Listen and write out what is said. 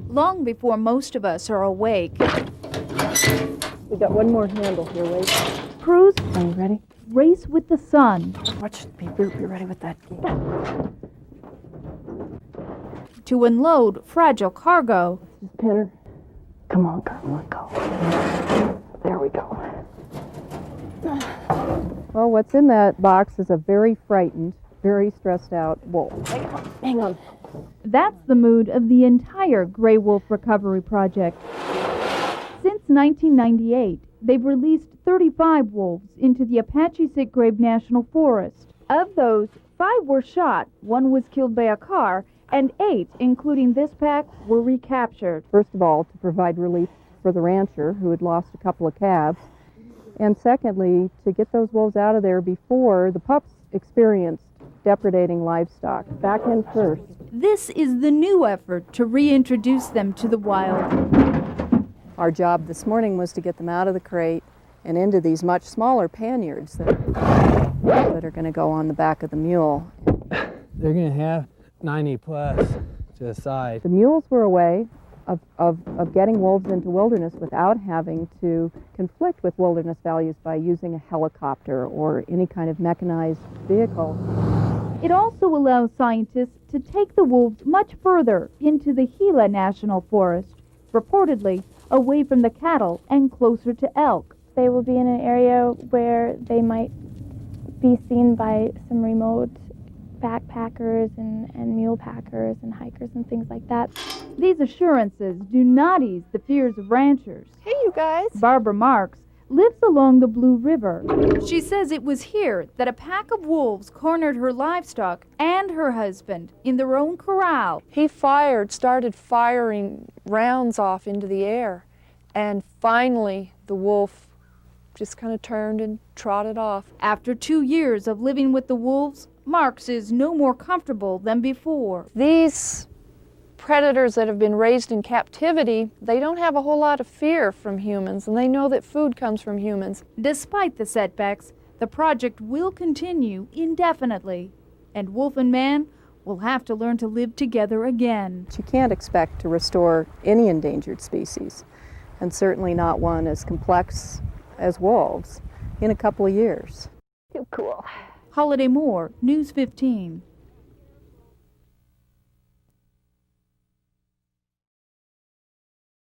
Long before most of us are awake, We got one more handle here, wait. crews Are you ready? race with the sun Watch, be ready with that gate. to unload fragile cargo. Pinner. Come on, let go. There we go. Well, what's in that box is a very frightened, very stressed out wolf. Hang on. That's the mood of the entire gray wolf recovery project. Since 1998, they've released 35 wolves into the Apache-Sitgrave National Forest. Of those, 5 were shot, 1 was killed by a car, and 8, including this pack, were recaptured. First of all, to provide relief for the rancher who had lost a couple of calves, and secondly, to get those wolves out of there before the pups experienced depredating livestock. Back in first. This is the new effort to reintroduce them to the wild. Our job this morning was to get them out of the crate and into these much smaller panniers that are going to go on the back of the mule. They're going to have 90 plus to the side. The mules were a way of getting wolves into wilderness without having to conflict with wilderness values by using a helicopter or any kind of mechanized vehicle. It also allows scientists to take the wolves much further into the Gila National Forest, reportedly away from the cattle and closer to elk. They will be in an area where they might be seen by some remote backpackers and mule packers and hikers and things like that. These assurances do not ease the fears of ranchers. Hey, you guys. Barbara Marks lives along the Blue River. She says it was here that a pack of wolves cornered her livestock and her husband in their own corral. He started firing rounds off into the air, and finally the wolf just kind of turned and trotted off. After 2 years of living with the wolves, Marks is no more comfortable than before. These predators that have been raised in captivity, they don't have a whole lot of fear from humans, and they know that food comes from humans. Despite the setbacks, the project will continue indefinitely, and wolf and man will have to learn to live together again. You can't expect to restore any endangered species, and certainly not one as complex as wolves, in a couple of years. Too cool. Holiday Moore, News 15.